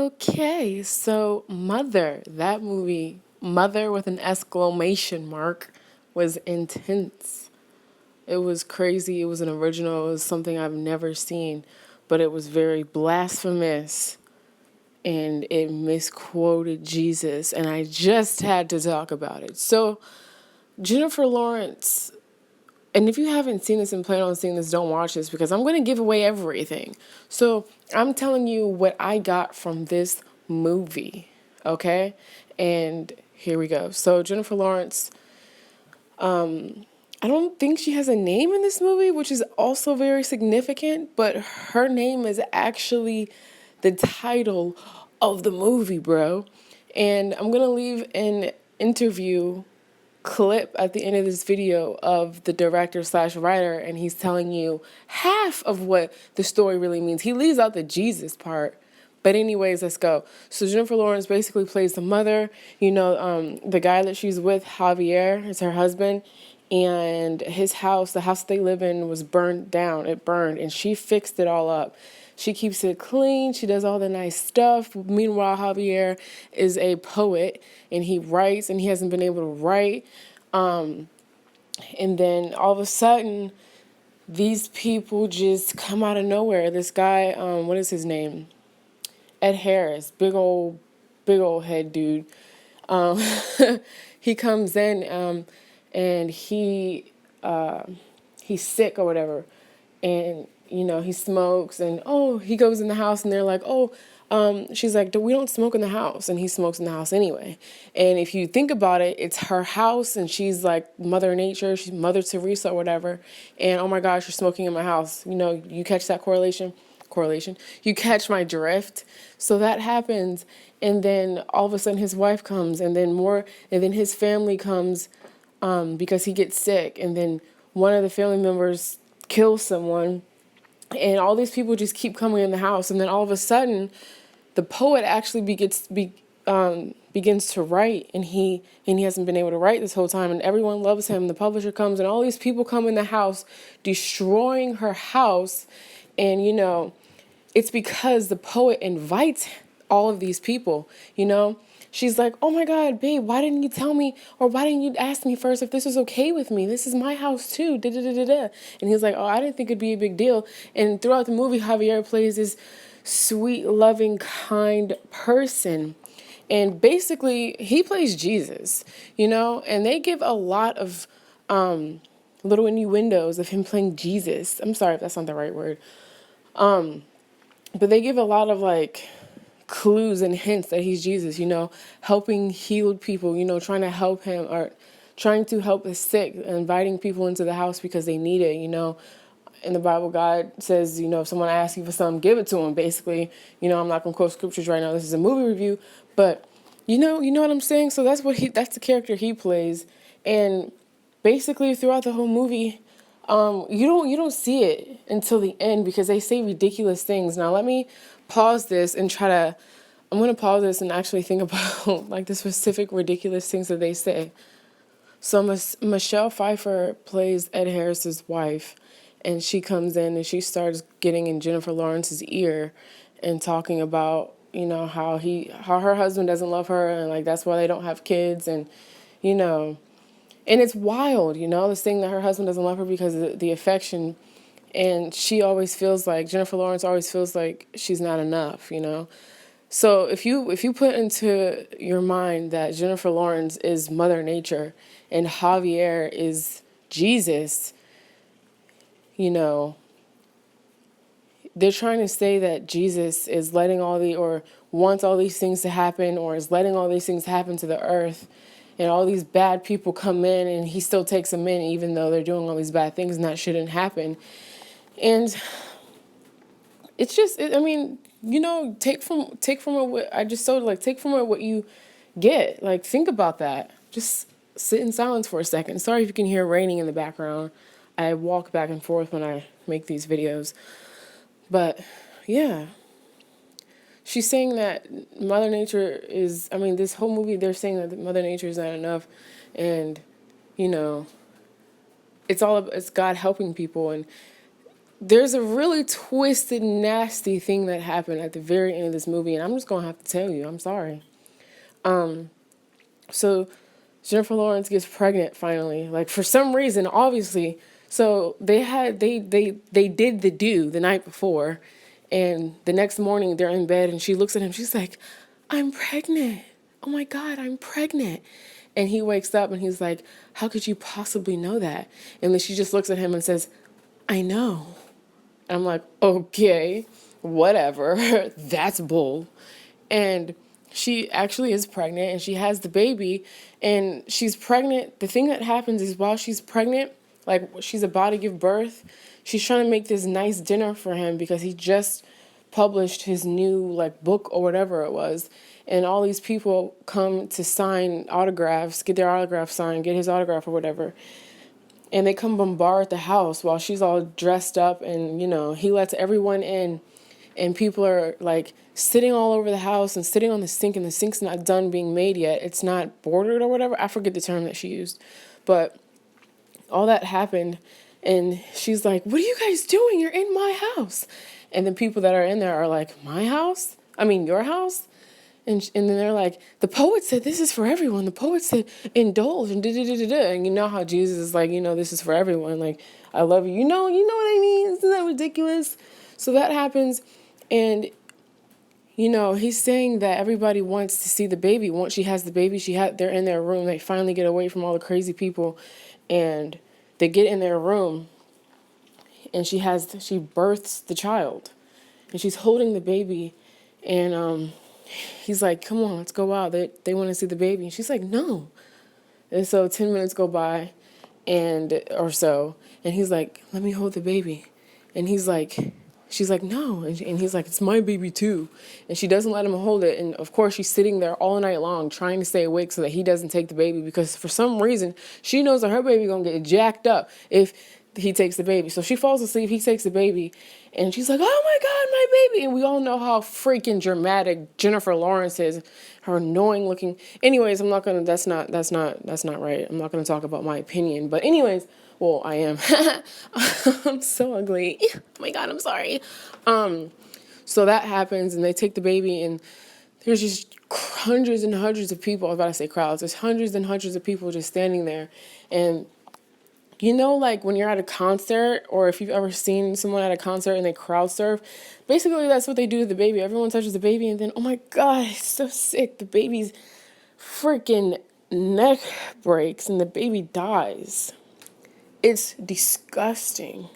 Okay, so Mother, that movie, Mother with an exclamation mark, was intense. It was crazy. It was an original. It was something I've never seen, but it was very blasphemous and it misquoted Jesus, and I just had to talk about it. So, Jennifer Lawrence, and if you haven't seen this and plan on seeing this, don't watch this because I'm going to give away everything. So I'm telling you what I got from this movie, okay? And here we go. So Jennifer Lawrence, I don't think she has a name in this movie, which is also very significant, but her name is actually the title of the movie, bro. And I'm going to leave an interview clip at the end of this video of the director slash writer, and he's telling you half of what the story really means. He leaves out the Jesus part. But anyways, let's go. So Jennifer Lawrence basically plays the mother. The guy that she's with, Javier, is her husband. And his house, the house that they live in, was burned down. It burned, and she fixed it all up. She keeps it clean. She does all the nice stuff. Meanwhile, Javier is a poet, and he writes, and he hasn't been able to write. And then all of a sudden, these people just come out of nowhere. This guy, what is his name? Ed Harris, big old head dude. Um, he comes in, and he's sick or whatever, and he smokes, and he goes in the house, and they're like, she's like, we don't smoke in the house, and he smokes in the house anyway. And if you think about it, it's her house, and she's like Mother Nature, she's Mother Teresa or whatever, and oh my gosh, you're smoking in my house. You catch that correlation, you catch my drift. So that happens, and then all of a sudden his wife comes, and then his family comes, because he gets sick, and then one of the family members kills someone, and all these people just keep coming in the house, and then all of a sudden the poet actually begins to write, and he hasn't been able to write this whole time, and everyone loves him. The publisher comes, and all these people come in the house, destroying her house, and it's because the poet invites all of these people. She's like, oh my God, babe, why didn't you tell me, or why didn't you ask me first if this was okay with me? This is my house too, da da da da da. And he's like, oh, I didn't think it'd be a big deal. And throughout the movie, Javier plays this sweet, loving, kind person. And basically, he plays Jesus, and they give a lot of little innuendos of him playing Jesus. I'm sorry if that's not the right word. But they give a lot of clues and hints that he's Jesus, helping healed people, trying to help him, or trying to help the sick, inviting people into the house because they need it, In the Bible, God says, if someone asks you for something, give it to them, basically. I'm not going to quote scriptures right now. This is a movie review, but you know what I'm saying? So that's the character he plays. And basically throughout the whole movie, you don't see it until the end because they say ridiculous things. Now let me pause this and I'm going to pause this and actually think about the specific ridiculous things that they say. So Michelle Pfeiffer plays Ed Harris's wife, and she comes in and she starts getting in Jennifer Lawrence's ear and talking about, how her husband doesn't love her, and that's why they don't have kids, and and it's wild, this thing that her husband doesn't love her because of the affection. And Jennifer Lawrence always feels like she's not enough, So if you put into your mind that Jennifer Lawrence is Mother Nature and Javier is Jesus, they're trying to say that Jesus is wants all these things to happen, or is letting all these things happen to the earth, and all these bad people come in and he still takes them in even though they're doing all these bad things and that shouldn't happen. And it's just, take from it what I just told, take from it what you get. Think about that. Just sit in silence for a second. Sorry if you can hear raining in the background. I walk back and forth when I make these videos. But yeah, she's saying that Mother Nature is, this whole movie, they're saying that Mother Nature is not enough. And, it's God helping people. And there's a really twisted, nasty thing that happened at the very end of this movie, and I'm just gonna have to tell you. I'm sorry. So Jennifer Lawrence gets pregnant finally. Like for some reason, obviously. So they did the do the night before, and the next morning they're in bed and she looks at him. She's like, "I'm pregnant. Oh my God, I'm pregnant." And he wakes up and he's like, "How could you possibly know that?" And then she just looks at him and says, "I know." And I'm like, "Okay, whatever." That's bull. And she actually is pregnant and she has the baby, and she's pregnant. The thing that happens is while she's pregnant, like she's about to give birth, she's trying to make this nice dinner for him because he just published his new like book or whatever it was, and all these people come to sign autographs, get their autograph signed, get his autograph or whatever. And they come bombard the house while she's all dressed up, and he lets everyone in, and people are like sitting all over the house and sitting on the sink, and the sink's not done being made yet. It's not bordered or whatever. I forget the term that she used. But all that happened, and she's like, "What are you guys doing? You're in my house." And the people that are in there are like, "My house? I mean, your house?" And then they're like, "The poet said this is for everyone. The poet said indulge and da-da-da-da-da." And you know how Jesus is like, this is for everyone. Like, I love you. You know what I mean? Isn't that ridiculous? So that happens. And, he's saying that everybody wants to see the baby. Once she has the baby, they're in their room. They finally get away from all the crazy people. And they get in their room. And she births the child. And she's holding the baby. And, he's like, "Come on, let's go out. They want to see the baby." And she's like, "No." And so 10 minutes go by or so. And he's like, "Let me hold the baby." And she's like, "No." And he's like, "It's my baby too." And she doesn't let him hold it. And of course, she's sitting there all night long trying to stay awake so that he doesn't take the baby, because for some reason, she knows that her baby going to get jacked up if he takes the baby. So she falls asleep, he takes the baby, and she's like, "Oh my God, my baby." And we all know how freaking dramatic Jennifer Lawrence is, her annoying looking. Anyways, that's not right. I'm not gonna talk about my opinion. But anyways, well, I am. I'm so ugly. Oh my God, I'm sorry. So that happens, and they take the baby, and there's just hundreds and hundreds of people. I was about to say crowds. There's hundreds and hundreds of people just standing there. And like when you're at a concert, or if you've ever seen someone at a concert and they crowd surf, basically that's what they do to the baby. Everyone touches the baby, and then, oh my God, it's so sick. The baby's freaking neck breaks and the baby dies. It's disgusting.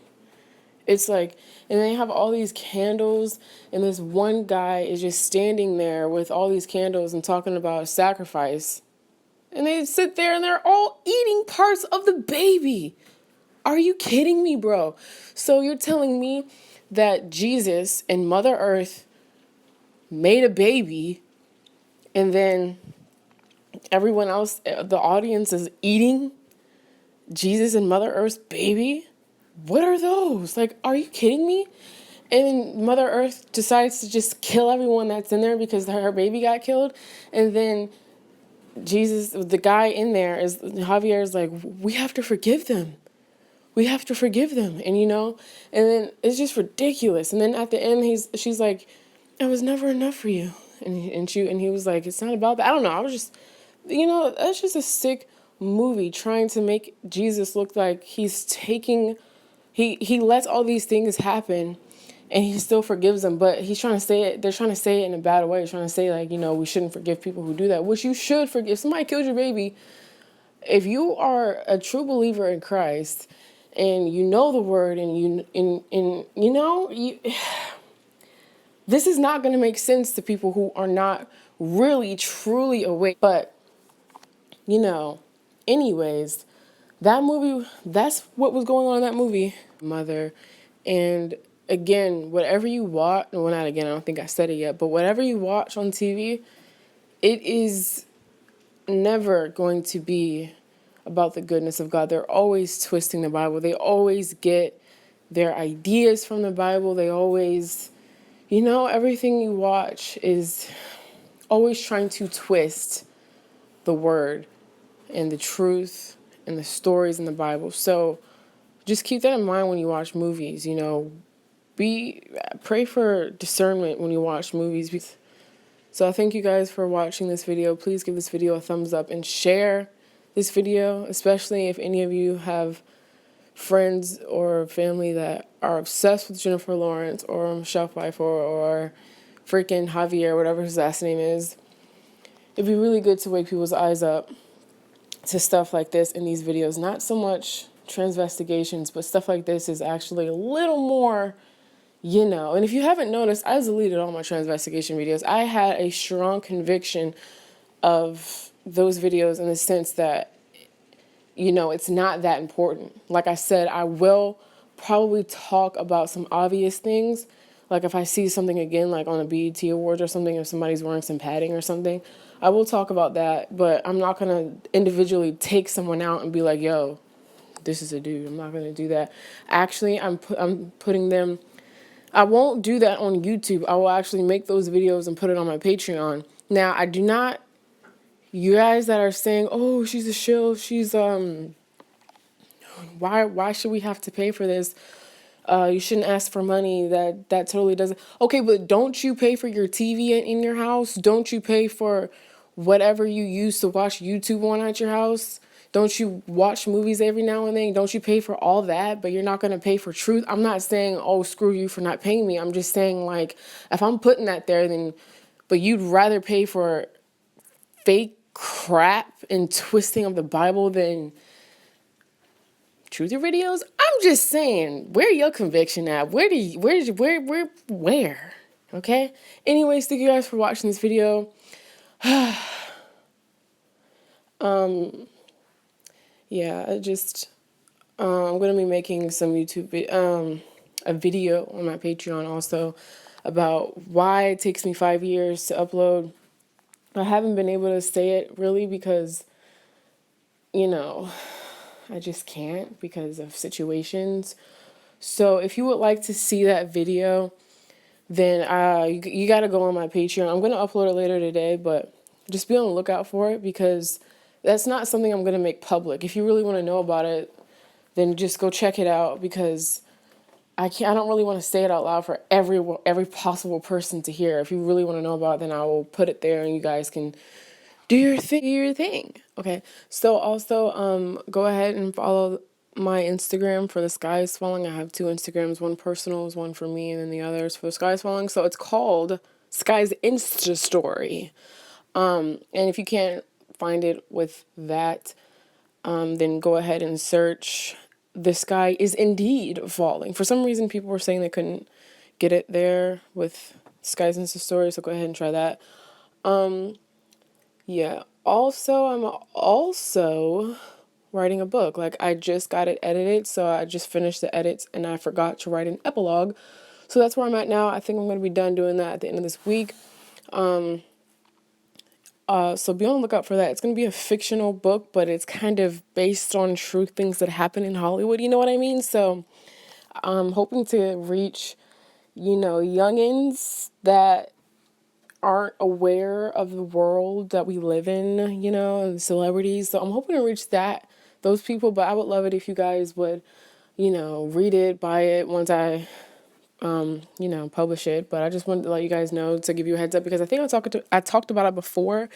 It's like, and they have all these candles, and this one guy is just standing there with all these candles and talking about sacrifice. And they sit there and they're all eating parts of the baby. Are you kidding me, bro? So you're telling me that Jesus and Mother Earth made a baby, and then everyone else, the audience, is eating Jesus and Mother Earth's baby? What are those? Like, are you kidding me? And Mother Earth decides to just kill everyone that's in there because her baby got killed. And then Jesus, the guy in there, Javier is like, "We have to forgive them. We have to forgive them." And and then it's just ridiculous. And then at the end, she's like, "I was never enough for you." And he was like, "It's not about that." I don't know. I was just, that's just a sick movie trying to make Jesus look like he's taking, he lets all these things happen, and he still forgives them, but he's trying to say it. They're trying to say it in a bad way. They're trying to say like, we shouldn't forgive people who do that, which you should forgive. If somebody killed your baby, if you are a true believer in Christ, and you know the word, and this is not going to make sense to people who are not really truly awake. But anyways, that movie, that's what was going on in that movie. Mother. And again, whatever you watch, well, not again, I don't think I said it yet, but whatever you watch on TV, it is never going to be about the goodness of God. They're always twisting the Bible. They always get their ideas from the Bible. They always, everything you watch is always trying to twist the word and the truth and the stories in the Bible. So just keep that in mind when you watch movies. Pray for discernment when you watch movies. So I thank you guys for watching this video. Please give this video a thumbs up and share this video, especially if any of you have friends or family that are obsessed with Jennifer Lawrence or Michelle Pfeiffer or freaking Javier, whatever his last name is. It'd be really good to wake people's eyes up to stuff like this in these videos. Not so much transvestigations, but stuff like this is actually a little more, And if you haven't noticed, I deleted all my transvestigation videos. I had a strong conviction of those videos in the sense that, it's not that important. Like I said, I will probably talk about some obvious things. Like if I see something again, like on a BET Awards or something, if somebody's wearing some padding or something, I will talk about that. But I'm not going to individually take someone out and be like, yo, this is a dude. I'm not going to do that. Actually, I'm putting them... I won't do that on YouTube. I will actually make those videos and put it on my Patreon. Now, I do not... You guys that are saying, oh, she's a shill, she's... Why should we have to pay for this? You shouldn't ask for money. That totally doesn't... Okay, but don't you pay for your TV in your house? Don't you pay for whatever you use to watch YouTube on at your house? Don't you watch movies every now and then? Don't you pay for all that, but you're not going to pay for truth? I'm not saying, oh, screw you for not paying me. I'm just saying, like, if I'm putting that there, then... But you'd rather pay for fake crap and twisting of the Bible than... truther videos? I'm just saying, where your conviction at? Where? Okay? Anyways, thank you guys for watching this video. Yeah, I'm gonna be making some a video on my Patreon also about why it takes me 5 years to upload. I haven't been able to say it really because, I just can't because of situations. So if you would like to see that video, then you got to go on my Patreon. I'm going to upload it later today, but just be on the lookout for it because that's not something I'm going to make public. If you really want to know about it, then just go check it out because I don't really want to say it out loud for every possible person to hear. If you really want to know about it, then I will put it there and you guys can do your thing. Okay. So also, go ahead and follow my Instagram for The Sky is Falling. I have 2 Instagrams, one personal is one for me, and then the other is for The Sky is Falling. So it's called Sky's Insta Story. And if you can't find it with that, then go ahead and search The Sky is Indeed Falling. For some reason, people were saying they couldn't get it there with Sky's Insta Story, so go ahead and try that. Yeah. Also, I'm also writing a book. Like, I just got it edited, so I just finished the edits, and I forgot to write an epilogue. So that's where I'm at now. I think I'm going to be done doing that at the end of this week. So be on the lookout for that. It's going to be a fictional book, but it's kind of based on true things that happen in Hollywood. You know what I mean? So I'm hoping to reach, youngins that aren't aware of the world that we live in, and celebrities. So I'm hoping to reach those people, but I would love it if you guys would, read it, buy it once I, publish it. But I just wanted to let you guys know to give you a heads up because I think I talked about it before,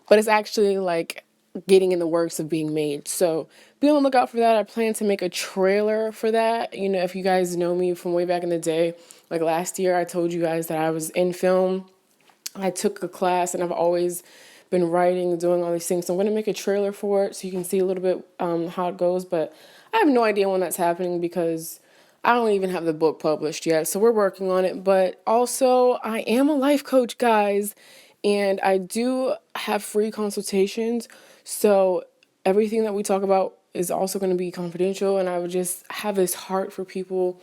but it's actually like getting in the works of being made. So be on the lookout for that. I plan to make a trailer for that. If you guys know me from way back in the day, like last year, I told you guys that I was in film. I took a class and I've always been writing, doing all these things. So I'm going to make a trailer for it so you can see a little bit how it goes. But I have no idea when that's happening because I don't even have the book published yet. So we're working on it. But also, I am a life coach, guys. And I do have free consultations. So everything that we talk about is also going to be confidential. And I would just have this heart for people.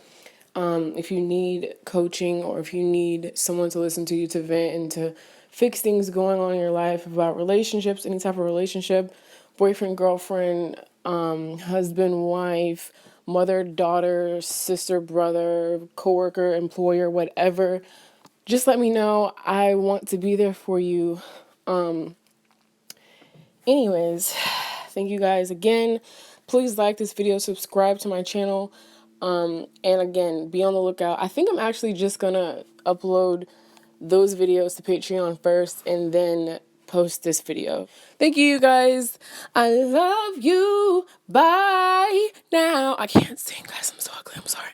If you need coaching or if you need someone to listen to you to vent and to fix things going on in your life about relationships, any type of relationship, boyfriend, girlfriend, husband, wife, mother, daughter, sister, brother, coworker, employer, whatever, just let me know. I want to be there for you. Anyways, thank you guys again. Please like this video, subscribe to my channel, and again, be on the lookout. I think I'm actually just gonna upload those videos to Patreon first and then post this video. Thank you, you guys. I love you. Bye now. I can't sing, guys. I'm so ugly. I'm sorry.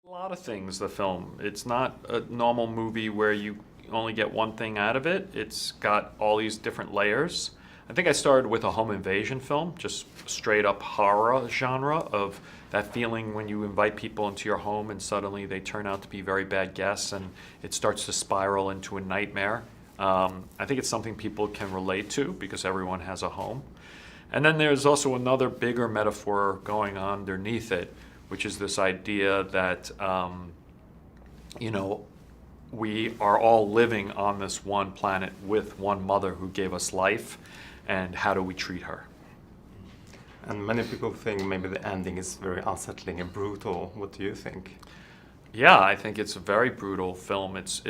A lot of things, the film. It's not a normal movie where you only get one thing out of it. It's got all these different layers. I think I started with a home invasion film, just straight up horror genre of that feeling when you invite people into your home and suddenly they turn out to be very bad guests and it starts to spiral into a nightmare. I think it's something people can relate to because everyone has a home. And then there's also another bigger metaphor going on underneath it, which is this idea that, we are all living on this one planet with one mother who gave us life, and how do we treat her? And many people think maybe the ending is very unsettling and brutal. What do you think? Yeah, I think it's a very brutal film. It's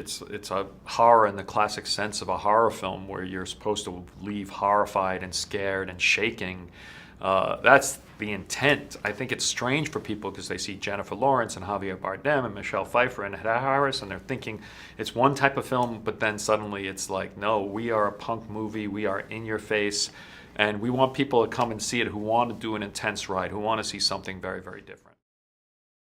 a horror in the classic sense of a horror film where you're supposed to leave horrified and scared and shaking. That's the intent. I think it's strange for people because they see Jennifer Lawrence and Javier Bardem and Michelle Pfeiffer and Hedda Harris and they're thinking it's one type of film, but then suddenly it's like, no, we are a punk movie, we are in your face, and we want people to come and see it who want to do an intense ride, who want to see something very, very different.